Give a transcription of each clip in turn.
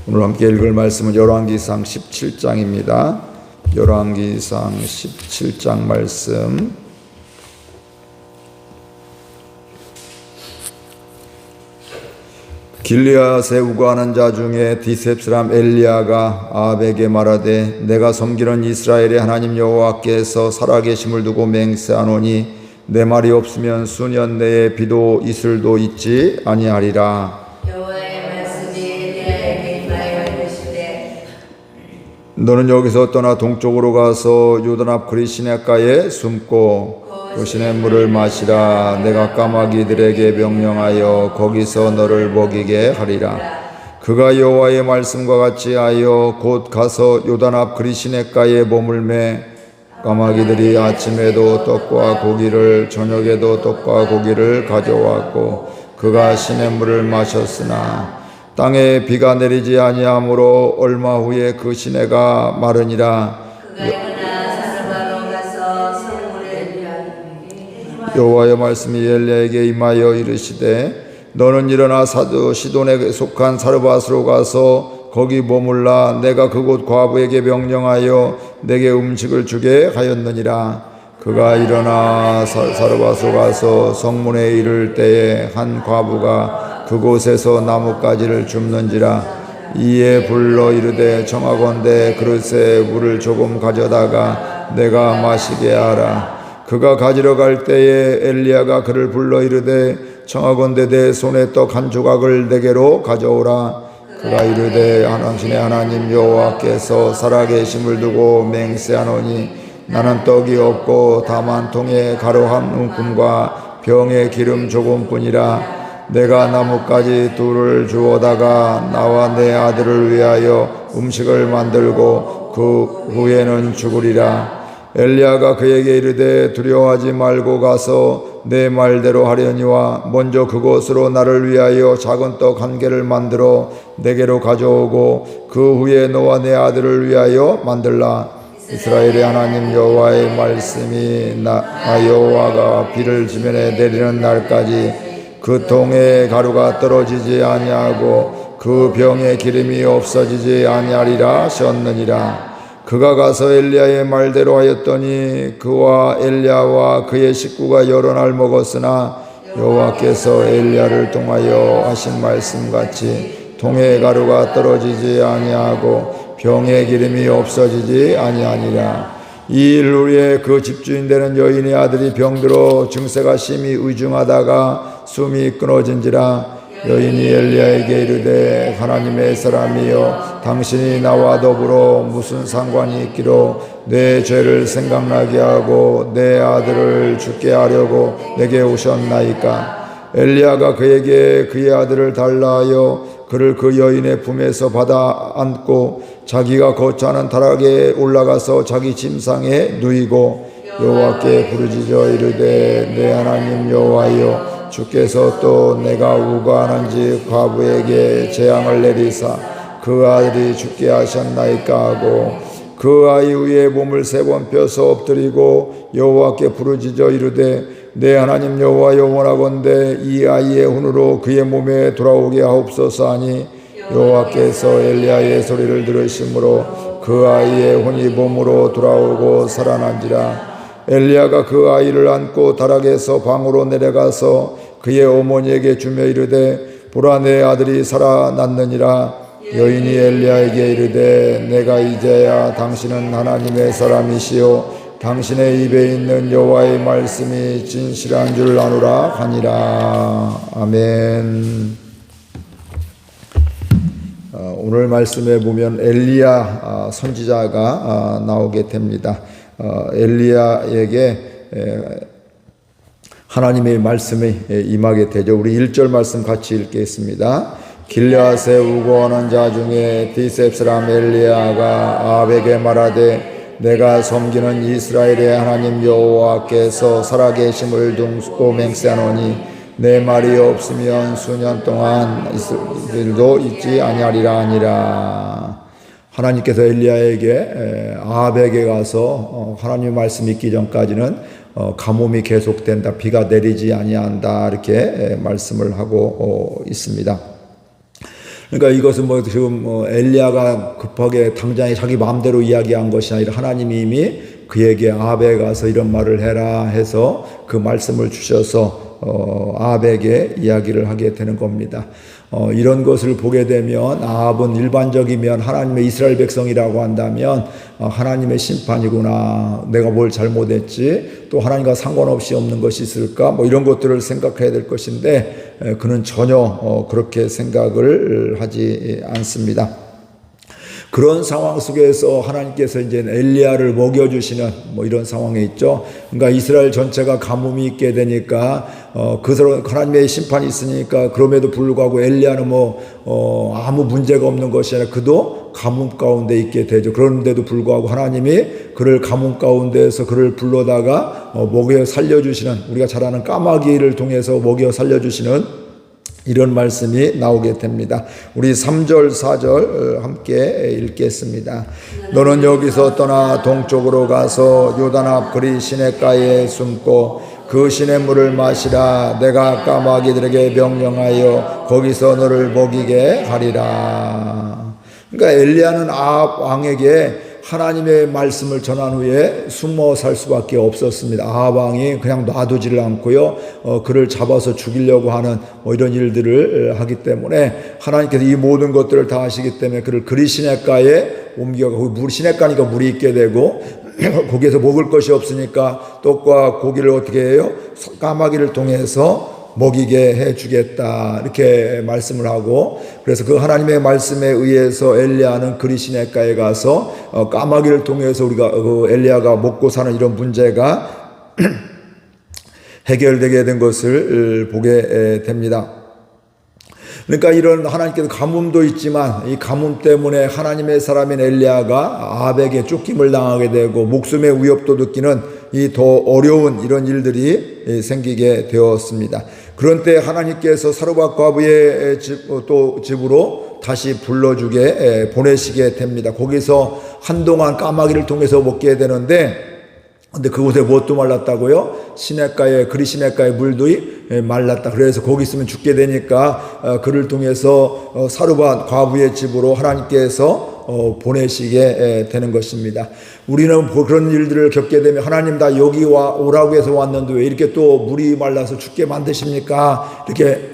오늘 함께 읽을 말씀은 열왕기상 17장입니다. 열왕기상 17장 말씀. 길르앗에 우거하는 자 중에 디셉 사람 엘리야가 아합에게 말하되 내가 섬기는 이스라엘의 하나님 여호와께서 살아계심을 두고 맹세하노니 내 말이 없으면 수년 내에 비도 이슬도 있지 아니하리라. 여호와의 말씀이 엘리야에게 임하여 이르시되 너는 여기서 떠나 동쪽으로 가서 요단 앞 그리 시냇가에 숨고 그 시냇물을 마시라. 내가 까마귀들에게 명령하여 거기서 너를 먹이게 하리라. 그가 여호와의 말씀과 같이 하여 곧 가서 요단 앞 그리 시냇가에 머물매 까마귀들이 아침에도 떡과 고기를 저녁에도 떡과 고기를 가져왔고 그가 시냇물을 마셨으나 땅에 비가 내리지 아니하므로 얼마 후에 그 시내가 마르니라. 여호와의 말씀이 엘리야에게 임하여 이르시되 너는 일어나 시돈에 속한 사르밧으로 가서 거기 머물라. 내가 그곳 과부에게 명령하여 내게 음식을 주게 하였느니라. 그가 일어나 사르밧으로 가서 성문에 이를 때에 한 과부가 그곳에서 나뭇가지를 줍는지라. 이에 불러 이르되 청하건대 그릇에 물을 조금 가져다가 내가 마시게 하라. 그가 가지러 갈 때에 엘리야가 그를 불러 이르되 청하건대 내 손에 떡 한 조각을 내게로 가져오라. 그가 이르되 당신의 하나님 여호와께서 살아계심을 두고 맹세하노니 나는 떡이 없고 다만 통에 가루 한 움큼과 병에 기름 조금뿐이라. 내가 나뭇가지 둘을 주워다가 나와 내 아들을 위하여 음식을 만들고 그 후에는 죽으리라. 엘리야가 그에게 이르되 두려워하지 말고 가서 내 말대로 하려니와 먼저 그곳으로 나를 위하여 작은 떡 한 개를 만들어 내게로 가져오고 그 후에 너와 내 아들을 위하여 만들라. 이스라엘의 하나님 여호와의 말씀이 나 여호와가 비를 지면에 내리는 날까지 그 통에 가루가 떨어지지 아니하고 그 병에 기름이 없어지지 아니하리라 하셨느니라. 그가 가서 엘리야의 말대로 하였더니 그와 엘리야와 그의 식구가 여러 날 먹었으나 여호와께서 엘리야를 통하여 하신 말씀같이 통에 가루가 떨어지지 아니하고 병에 기름이 없어지지 아니하니라. 이 일 후에 그 집주인 되는 여인의 아들이 병들어 증세가 심히 의중하다가 숨이 끊어진지라. 여인이 엘리야에게 이르되 하나님의 사람이여 당신이 나와 더불어 무슨 상관이 있기로 내 죄를 생각나게 하고 내 아들을 죽게 하려고 내게 오셨나이까. 엘리야가 그에게 그의 아들을 달라 하여 그를 그 여인의 품에서 받아 안고 자기가 거처하는 다락에 올라가서 자기 침상에 누이고 여호와께 부르짖어 이르되 내 하나님 여호와여 주께서 또 내가 우거하는지 과부에게 재앙을 내리사 그 아들이 죽게 하셨나이까 하고 그 아이 위에 몸을 3번 펴서 엎드리고 여호와께 부르짖어 이르되 내 하나님 여호와여 원하건대 이 아이의 혼으로 그의 몸에 돌아오게 하옵소서 하니 여호와께서 엘리야의 소리를 들으심으로 그 아이의 혼이 몸으로 돌아오고 살아난지라. 엘리야가 그 아이를 안고 다락에서 방으로 내려가서 그의 어머니에게 주며 이르되 보라 내 아들이 살아났느니라. 여인이 엘리야에게 이르되 내가 이제야 당신은 하나님의 사람이시요 당신의 입에 있는 여호와의 말씀이 진실한 줄 아노라 하니라. 아멘. 오늘 말씀에 보면 엘리야 선지자가 나오게 됩니다. 엘리야에게 하나님의 말씀이 임하게 되죠. 우리 1절 말씀 같이 읽겠습니다. 길르앗에 우거하는 자 중에 디셉 사람 엘리야가 아합에게 말하되 내가 섬기는 이스라엘의 하나님 여호와께서 살아계심을 두고 맹세하노니 내 말이 없으면 수년 동안 이슬도 있지 아니하리라 하니라. 하나님께서 엘리야에게 아합에게 가서 하나님의 말씀이 있기 전까지는 가뭄이 계속된다, 비가 내리지 아니한다 이렇게 말씀을 하고 있습니다. 그러니까 이것은 뭐 지금 엘리야가 급하게 당장에 자기 마음대로 이야기한 것이 아니라 하나님이 이미 그에게 아합에 가서 이런 말을 해라 해서 그 말씀을 주셔서 아합에게 이야기를 하게 되는 겁니다. 이런 것을 보게 되면 아합은 일반적이면 하나님의 이스라엘 백성이라고 한다면 하나님의 심판이구나, 내가 뭘 잘못했지, 또 하나님과 상관없이 없는 것이 있을까, 뭐 이런 것들을 생각해야 될 것인데 그는 전혀 그렇게 생각을 하지 않습니다. 그런 상황 속에서 하나님께서 이제 엘리야를 먹여주시는 뭐 이런 상황에 있죠. 그러니까 이스라엘 전체가 가뭄이 있게 되니까 그 사람 하나님의 심판이 있으니까 그럼에도 불구하고 엘리야는 아무 문제가 없는 것이 아니라 그도 가뭄 가운데 있게 되죠. 그런데도 불구하고 하나님이 그를 가뭄 가운데에서 그를 불러다가 먹여 살려주시는, 우리가 잘 아는 까마귀를 통해서 먹여 살려주시는 이런 말씀이 나오게 됩니다. 우리 3절 4절 함께 읽겠습니다. 너는 여기서 떠나 동쪽으로 가서 요단 앞 그리 시냇가에 숨고 그 시냇물을 마시라. 내가 까마귀들에게 명령하여 거기서 너를 먹이게 하리라. 그러니까 엘리야는 아합 왕에게 하나님의 말씀을 전한 후에 숨어 살 수밖에 없었습니다. 아합 왕이 그냥 놔두지를 않고요, 그를 잡아서 죽이려고 하는 이런 일들을 하기 때문에 하나님께서 이 모든 것들을 다 하시기 때문에 그를 그리 시냇가에 옮겨가고, 시냇가니까 물이 있게 되고 거기에서 먹을 것이 없으니까 떡과 고기를 어떻게 해요? 까마귀를 통해서 먹이게 해주겠다, 이렇게 말씀을 하고, 그래서 그 하나님의 말씀에 의해서 엘리야는 그리 시냇가에 가서 까마귀를 통해서 우리가 엘리야가 먹고 사는 이런 문제가 해결되게 된 것을 보게 됩니다. 그러니까 이런 하나님께서 가뭄도 있지만 이 가뭄 때문에 하나님의 사람인 엘리야가 아합에게 쫓김을 당하게 되고 목숨의 위협도 느끼는 이 더 어려운 이런 일들이 생기게 되었습니다. 그런 때 하나님께서 사르밧 과부의 집으로 다시 불러주게 보내시게 됩니다. 거기서 한동안 까마귀를 통해서 먹게 되는데, 근데 그곳에 무엇도 말랐다고요? 그리 시냇가의 물도 말랐다. 그래서 거기 있으면 죽게 되니까 그를 통해서 사르밧 과부의 집으로 하나님께서 보내시게 되는 것입니다. 우리는 그런 일들을 겪게 되면 하나님 다 여기 오라고 해서 왔는데 왜 이렇게 또 물이 말라서 죽게 만드십니까? 이렇게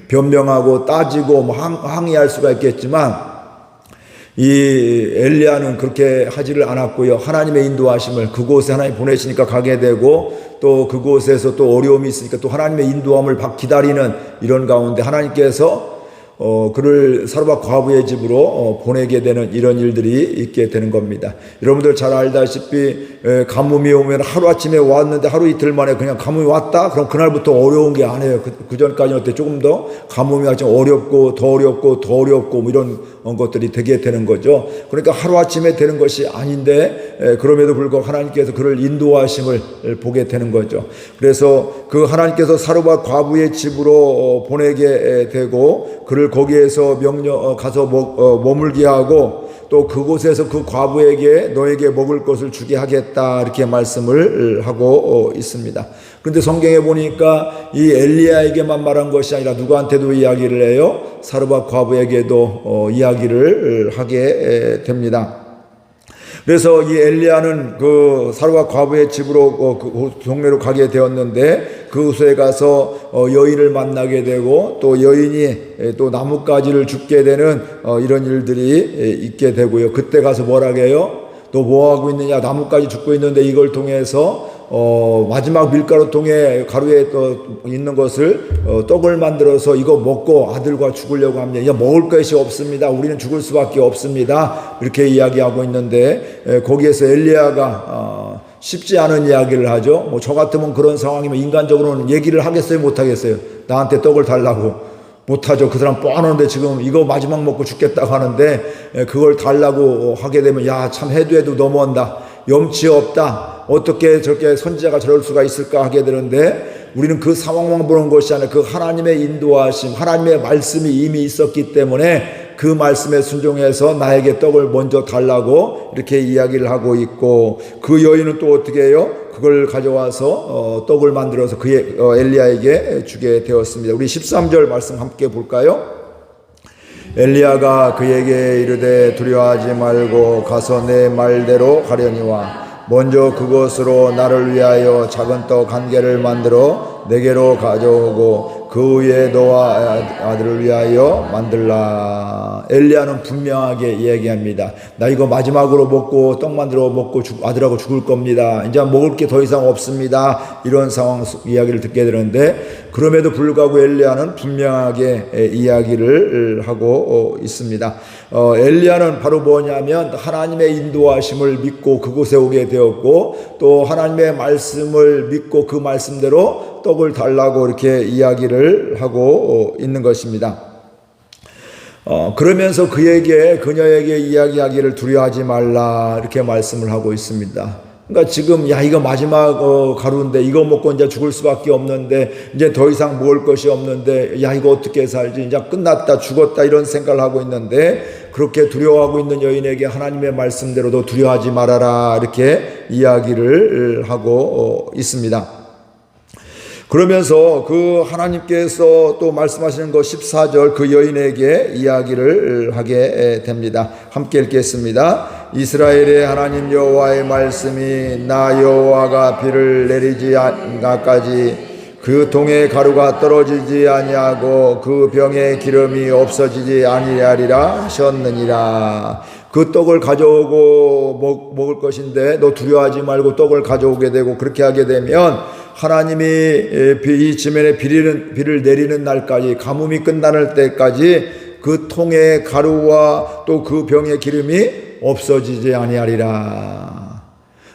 변명하고 따지고 항의할 수가 있겠지만, 이 엘리야는 그렇게 하지를 않았고요. 하나님의 인도하심을, 그곳에 하나님 보내시니까 가게 되고, 또 그곳에서 또 어려움이 있으니까 또 하나님의 인도함을 기다리는 이런 가운데 하나님께서 그를 사르밧 과부의 집으로 보내게 되는 이런 일들이 있게 되는 겁니다. 여러분들 잘 알다시피 가뭄이 오면 하루아침에 왔는데 하루 이틀 만에 그냥 가뭄이 왔다? 그럼 그날부터 어려운 게 아니에요. 그 전까지는 어때? 조금 더 가뭄이 아주 어렵고 더 어렵고 더 어렵고 뭐 이런 것들이 되게 되는 거죠. 그러니까 하루아침에 되는 것이 아닌데 그럼에도 불구하고 하나님께서 그를 인도하심을 보게 되는 거죠. 그래서 그 하나님께서 사르밧 과부의 집으로 보내게 되고 그를 거기에서 가서 머물게 하고 또 그곳에서 그 과부에게 너에게 먹을 것을 주게 하겠다, 이렇게 말씀을 하고 있습니다. 그런데 성경에 보니까 이 엘리야에게만 말한 것이 아니라 누구한테도 이야기를 해요? 사르밧 과부에게도 이야기를 하게 됩니다. 그래서 이 엘리야는 그 사르밧 과부의 집으로 그 동네로 가게 되었는데 그곳에 가서 여인을 만나게 되고 또 여인이 또 나뭇가지를 줍게 되는 이런 일들이 있게 되고요. 그때 가서 뭐라고 해요? 너 뭐하고 있느냐? 나뭇가지 줍고 있는데 이걸 통해서 마지막 밀가루통에 가루에 또 있는 것을 떡을 만들어서 이거 먹고 아들과 죽으려고 합니다. 이제 먹을 것이 없습니다. 우리는 죽을 수밖에 없습니다. 이렇게 이야기하고 있는데 거기에서 엘리야가 쉽지 않은 이야기를 하죠. 뭐 저 같으면 그런 상황이면 인간적으로는 얘기를 하겠어요, 못 하겠어요? 나한테 떡을 달라고 못하죠. 그 사람 뻔하는데 지금 이거 마지막 먹고 죽겠다고 하는데 그걸 달라고 하게 되면 야, 참 해도 너무한다. 염치 없다. 어떻게 저렇게 선지자가 저럴 수가 있을까 하게 되는데 우리는 그 상황만 보는 것이 아니라 그 하나님의 인도하심, 하나님의 말씀이 이미 있었기 때문에 그 말씀에 순종해서 나에게 떡을 먼저 달라고 이렇게 이야기를 하고 있고, 그 여인은 또 어떻게 해요? 그걸 가져와서 떡을 만들어서 엘리야에게 주게 되었습니다. 우리 13절 말씀 함께 볼까요? 엘리야가 그에게 이르되 두려워하지 말고 가서 내 말대로 가려니와 먼저 그것으로 나를 위하여 작은 떡 한 개를 만들어 내게로 가져오고 그 위에 너와 아들을 위하여 만들라. 엘리야는 분명하게 이야기합니다. 나 이거 마지막으로 먹고 떡 만들어 먹고 아들하고 죽을 겁니다. 이제 먹을 게 더 이상 없습니다. 이런 상황 이야기를 듣게 되는데 그럼에도 불구하고 엘리야는 분명하게 이야기를 하고 있습니다. 엘리야는 바로 뭐냐면 하나님의 인도하심을 믿고 그곳에 오게 되었고 또 하나님의 말씀을 믿고 그 말씀대로 떡을 달라고 이렇게 이야기를 하고 있는 것입니다. 그러면서 그녀에게 이야기하기를 두려워하지 말라 이렇게 말씀을 하고 있습니다. 그러니까 지금 이거 마지막 가루인데 이거 먹고 이제 죽을 수밖에 없는데 이제 더 이상 먹을 것이 없는데 이거 어떻게 살지 이제 끝났다 죽었다 이런 생각을 하고 있는데 그렇게 두려워하고 있는 여인에게 하나님의 말씀대로도 두려워하지 말아라 이렇게 이야기를 하고 있습니다. 그러면서 그 하나님께서 또 말씀하시는 것 14절 그 여인에게 이야기를 하게 됩니다. 함께 읽겠습니다. 이스라엘의 하나님 여호와의 말씀이 나 여호와가 비를 내리지 않기까지 그 통에 가루가 떨어지지 아니하고 그 병에 기름이 없어지지 아니하리라 하셨느니라. 그 떡을 가져오고 먹을 것인데 너 두려워하지 말고 떡을 가져오게 되고 그렇게 하게 되면 하나님이 이 지면에 비를 내리는 날까지 가뭄이 끝나는 때까지 그 통에 가루와 또 그 병의 기름이 없어지지 아니하리라.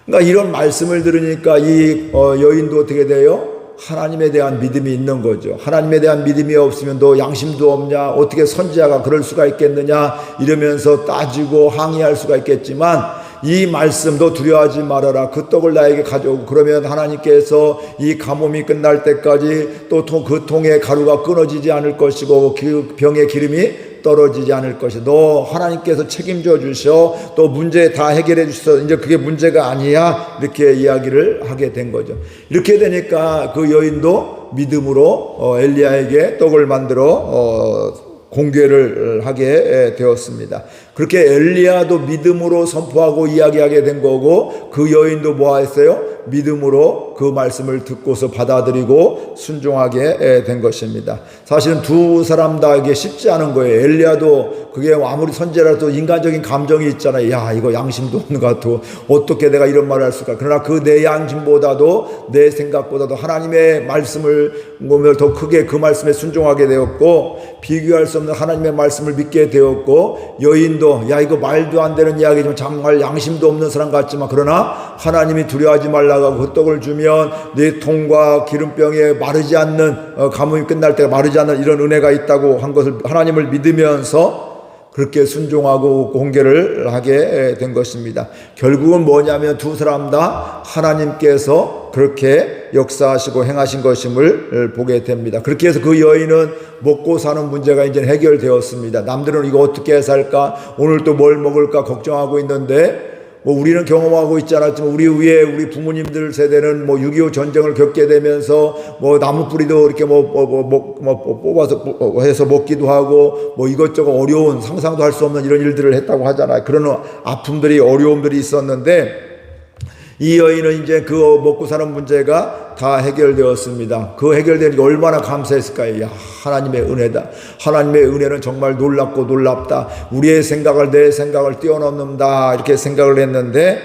그러니까 이런 말씀을 들으니까 이 여인도 어떻게 돼요? 하나님에 대한 믿음이 있는 거죠. 하나님에 대한 믿음이 없으면 너 양심도 없냐? 어떻게 선지자가 그럴 수가 있겠느냐? 이러면서 따지고 항의할 수가 있겠지만 이 말씀도 두려워하지 말아라. 그 떡을 나에게 가져오고 그러면 하나님께서 이 가뭄이 끝날 때까지 또 그 통에 가루가 끊어지지 않을 것이고 그 병의 기름이 떨어지지 않을 것이 너 하나님께서 책임져 주셔 또 문제 다 해결해 주셔서 이제 그게 문제가 아니야 이렇게 이야기를 하게 된 거죠. 이렇게 되니까 그 여인도 믿음으로 엘리야에게 떡을 만들어 공개를 하게 되었습니다. 그렇게 엘리야도 믿음으로 선포하고 이야기하게 된 거고 그 여인도 뭐 했어요? 믿음으로 그 말씀을 듣고서 받아들이고 순종하게 된 것입니다. 사실은 두 사람 다 이게 쉽지 않은 거예요. 엘리야도 그게 아무리 선지자라도 인간적인 감정이 있잖아요. 야 이거 양심도 없는 것 같아. 어떻게 내가 이런 말을 할 수가. 그러나 그 내 양심보다도 내 생각보다도 하나님의 말씀을 보면 더 크게 그 말씀에 순종하게 되었고 비교할 수 없는 하나님의 말씀을 믿게 되었고 여인도 야 이거 말도 안 되는 이야기지만 정말 양심도 없는 사람 같지만 그러나 하나님이 두려워하지 말라고 그 떡을 주면 네 통과 기름병에 마르지 않는 가뭄이 끝날 때가 마르지 않는 이런 은혜가 있다고 한 것을 하나님을 믿으면서 그렇게 순종하고 공개를 하게 된 것입니다. 결국은 뭐냐면 두 사람 다 하나님께서 그렇게 역사하시고 행하신 것임을 보게 됩니다. 그렇게 해서 그 여인은 먹고 사는 문제가 이제 해결되었습니다. 남들은 이거 어떻게 살까? 오늘 또 뭘 먹을까 걱정하고 있는데 우리는 경험하고 있지 않았지만 우리 위에 우리 부모님들 세대는 6.25 전쟁을 겪게 되면서 나무 뿌리도 이렇게 뽑아서 해서 먹기도 하고 이것저것 어려운 상상도 할 수 없는 이런 일들을 했다고 하잖아요. 그런 아픔들이 어려움들이 있었는데 이 여인은 이제 그 먹고 사는 문제가 다 해결되었습니다. 그 해결되니까 얼마나 감사했을까요? 야, 하나님의 은혜다. 하나님의 은혜는 정말 놀랍고 놀랍다. 우리의 생각을 내 생각을 뛰어넘는다. 이렇게 생각을 했는데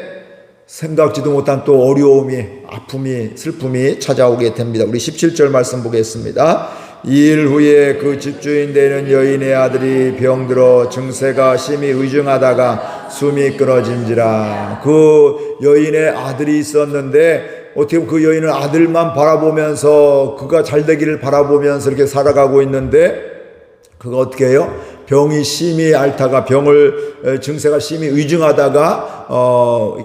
생각지도 못한 또 어려움이 아픔이 슬픔이 찾아오게 됩니다. 우리 17절 말씀 보겠습니다. 2일 후에 그 집주인 되는 여인의 아들이 병들어 증세가 심히 의중하다가 숨이 끊어진지라. 그 여인의 아들이 있었는데 어떻게 보면 그 여인은 아들만 바라보면서 그가 잘 되기를 바라보면서 이렇게 살아가고 있는데 그가 어떻게 해요? 병이 심히 앓다가 증세가 심히 의중하다가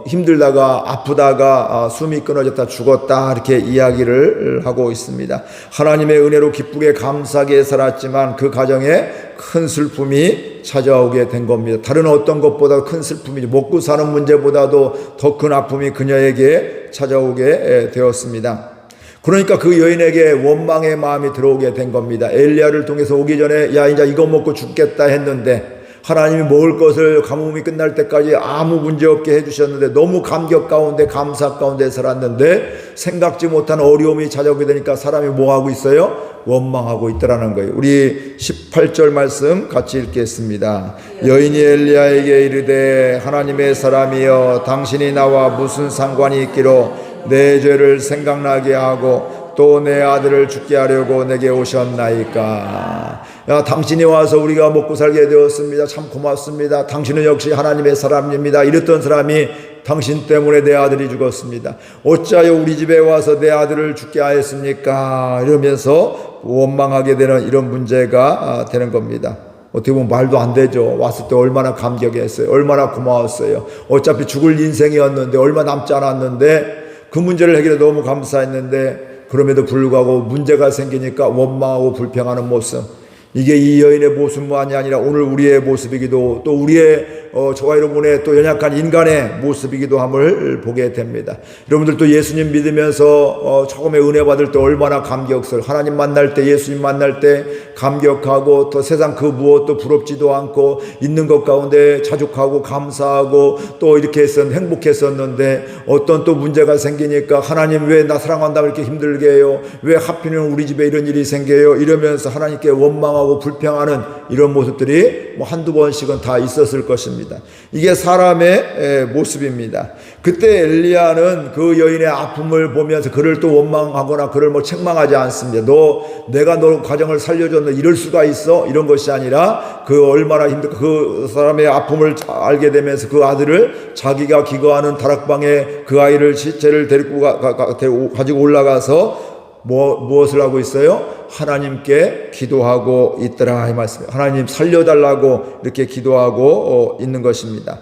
힘들다가 아프다가 숨이 끊어졌다 죽었다 이렇게 이야기를 하고 있습니다. 하나님의 은혜로 기쁘게 감사하게 살았지만 그 가정에 큰 슬픔이 찾아오게 된 겁니다. 다른 어떤 것보다 큰 슬픔이죠. 먹고 사는 문제보다도 더 큰 아픔이 그녀에게 찾아오게 되었습니다. 그러니까 그 여인에게 원망의 마음이 들어오게 된 겁니다. 엘리야를 통해서 오기 전에 야 이제 이거 먹고 죽겠다 했는데 하나님이 먹을 것을 가뭄이 끝날 때까지 아무 문제 없게 해주셨는데 너무 감격 가운데 감사 가운데 살았는데 생각지 못한 어려움이 찾아오게 되니까 사람이 뭐하고 있어요? 원망하고 있더라는 거예요. 우리 18절 말씀 같이 읽겠습니다. 여인이 엘리야에게 이르되 하나님의 사람이여 당신이 나와 무슨 상관이 있기로 내 죄를 생각나게 하고 또 내 아들을 죽게 하려고 내게 오셨나이까. 야, 당신이 와서 우리가 먹고 살게 되었습니다. 참 고맙습니다. 당신은 역시 하나님의 사람입니다. 이랬던 사람이 당신 때문에 내 아들이 죽었습니다. 어찌하여 우리 집에 와서 내 아들을 죽게 하였습니까? 이러면서 원망하게 되는 이런 문제가 되는 겁니다. 어떻게 보면 말도 안 되죠. 왔을 때 얼마나 감격했어요. 얼마나 고마웠어요. 어차피 죽을 인생이었는데 얼마 남지 않았는데 그 문제를 해결해 너무 감사했는데 그럼에도 불구하고 문제가 생기니까 원망하고 불평하는 모습, 이게 이 여인의 모습만이 아니라 오늘 우리의 모습이기도 또 우리의 저와 여러분의 또 연약한 인간의 모습이기도 함을 보게 됩니다. 여러분들도 예수님 믿으면서 처음에 은혜 받을 때 얼마나 감격스러워, 하나님 만날 때 예수님 만날 때 감격하고 또 세상 그 무엇도 부럽지도 않고 있는 것 가운데 자족하고 감사하고 또 이렇게 행복했었는데 어떤 또 문제가 생기니까 하나님 왜 나 사랑한다고 이렇게 힘들게 해요? 왜 하필이면 우리 집에 이런 일이 생겨요? 이러면서 하나님께 원망하고 불평하는 이런 모습들이 뭐 한두 번씩은 다 있었을 것입니다. 이게 사람의 모습입니다. 그때 엘리야는 그 여인의 아픔을 보면서 그를 또 원망하거나 그를 뭐 책망하지 않습니다. 내가 너 가정을 살려줬는데 이럴 수가 있어? 이런 것이 아니라 그 얼마나 힘들까 그 사람의 아픔을 알게 되면서 그 아들을 자기가 기거하는 다락방에 그 아이를 시체를 데리고 가지고 올라가서 무엇을 하고 있어요? 하나님께 기도하고 있더라 이 말씀이에요. 하나님 살려달라고 이렇게 기도하고 있는 것입니다.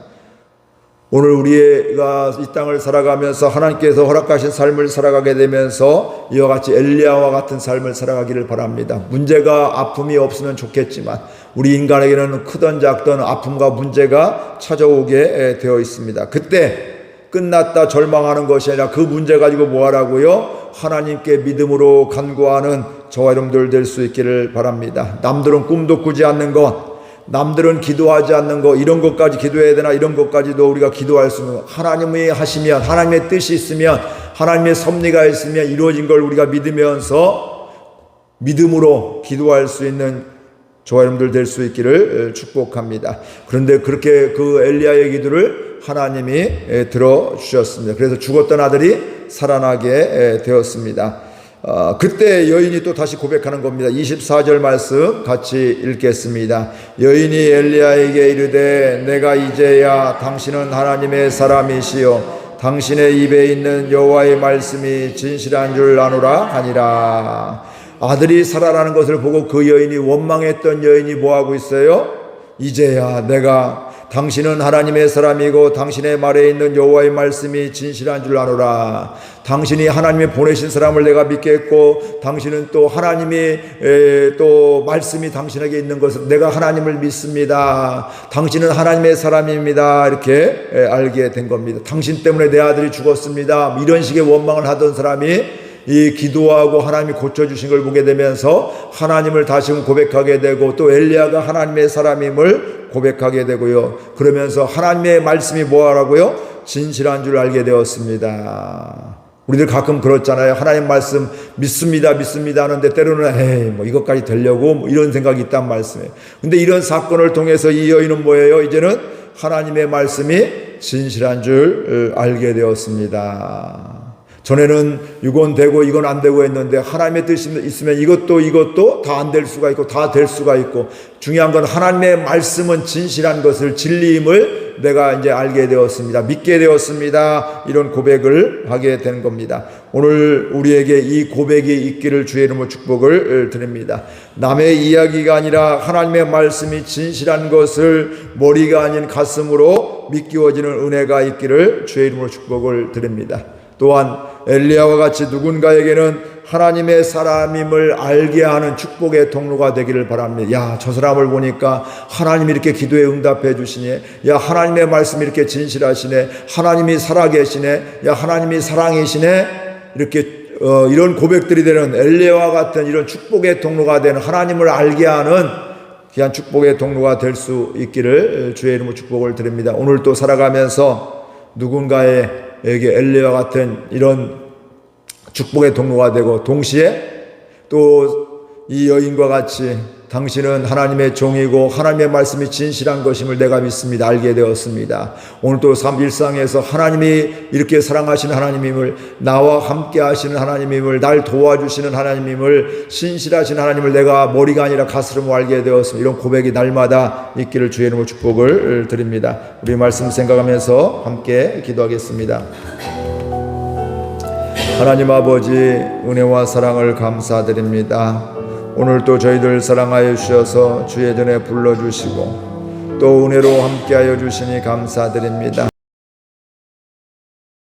오늘 우리가 이 땅을 살아가면서 하나님께서 허락하신 삶을 살아가게 되면서 이와 같이 엘리야와 같은 삶을 살아가기를 바랍니다. 문제가 아픔이 없으면 좋겠지만 우리 인간에게는 크든 작든 아픔과 문제가 찾아오게 되어 있습니다. 그때 끝났다 절망하는 것이 아니라 그 문제 가지고 뭐 하라고요? 하나님께 믿음으로 간구하는 저와 여러분들 될 수 있기를 바랍니다. 남들은 꿈도 꾸지 않는 것, 남들은 기도하지 않는 것, 이런 것까지 기도해야 되나, 이런 것까지도 우리가 기도할 수 있는, 하나님이 하시면, 하나님의 뜻이 있으면, 하나님의 섭리가 있으면 이루어진 걸 우리가 믿으면서 믿음으로 기도할 수 있는 저와 여러분들 될 수 있기를 축복합니다. 그런데 그렇게 그 엘리야의 기도를 하나님이 들어주셨습니다. 그래서 죽었던 아들이 살아나게 되었습니다. 그때 여인이 또 다시 고백하는 겁니다. 24절 말씀 같이 읽겠습니다. 여인이 엘리야에게 이르되 내가 이제야 당신은 하나님의 사람이시요 당신의 입에 있는 여호와의 말씀이 진실한 줄 아노라 하니라. 아들이 살아나는 것을 보고 그 여인이 원망했던 여인이 뭐하고 있어요? 이제야 내가 당신은 하나님의 사람이고 당신의 말에 있는 여호와의 말씀이 진실한 줄 아노라. 당신이 하나님이 보내신 사람을 내가 믿겠고 당신은 또 하나님이 또 말씀이 당신에게 있는 것을 내가 하나님을 믿습니다. 당신은 하나님의 사람입니다. 이렇게 알게 된 겁니다. 당신 때문에 내 아들이 죽었습니다. 이런 식의 원망을 하던 사람이 이 기도하고 하나님이 고쳐주신 걸 보게 되면서 하나님을 다시금 고백하게 되고 또 엘리야가 하나님의 사람임을 고백하게 되고요. 그러면서 하나님의 말씀이 뭐하라고요? 진실한 줄 알게 되었습니다. 우리들 가끔 그렇잖아요. 하나님 말씀 믿습니다 하는데 때로는 뭐 이것까지 되려고 뭐 이런 생각이 있단 말씀이에요. 근데 이런 사건을 통해서 이 여인은 뭐예요? 이제는 하나님의 말씀이 진실한 줄 알게 되었습니다. 전에는 이건 되고 이건 안 되고 했는데 하나님의 뜻이 있으면 이것도 다 안 될 수가 있고 다 될 수가 있고 중요한 건 하나님의 말씀은 진실한 것을 진리임을 내가 이제 알게 되었습니다. 믿게 되었습니다. 이런 고백을 하게 된 겁니다. 오늘 우리에게 이 고백이 있기를 주의 이름으로 축복을 드립니다. 남의 이야기가 아니라 하나님의 말씀이 진실한 것을 머리가 아닌 가슴으로 믿기워지는 은혜가 있기를 주의 이름으로 축복을 드립니다. 또한 엘리야와 같이 누군가에게는 하나님의 사람임을 알게 하는 축복의 통로가 되기를 바랍니다. 야, 저 사람을 보니까 하나님이 이렇게 기도에 응답해 주시네. 야, 하나님의 말씀이 이렇게 진실하시네. 하나님이 살아계시네. 야, 하나님이 사랑이시네. 이렇게 이런 고백들이 되는 엘리야와 같은 이런 축복의 통로가 되는 하나님을 알게 하는 귀한 축복의 통로가 될 수 있기를 주의 이름으로 축복을 드립니다. 오늘 또 살아가면서 누군가에게 엘리야와 같은 이런 축복의 통로가 되고 동시에 또 이 여인과 같이 당신은 하나님의 종이고 하나님의 말씀이 진실한 것임을 내가 믿습니다. 알게 되었습니다. 오늘 또 일상에서 하나님이 이렇게 사랑하시는 하나님임을, 나와 함께 하시는 하나님임을, 날 도와주시는 하나님임을, 신실하신 하나님을 내가 머리가 아니라 가슴으로 알게 되었습니다. 이런 고백이 날마다 있기를 주의 이름으로 축복을 드립니다. 우리 말씀 생각하면서 함께 기도하겠습니다. 하나님 아버지, 은혜와 사랑을 감사드립니다. 오늘 또 저희들 사랑하여 주셔서 주의 전에 불러주시고 또 은혜로 함께하여 주시니 감사드립니다.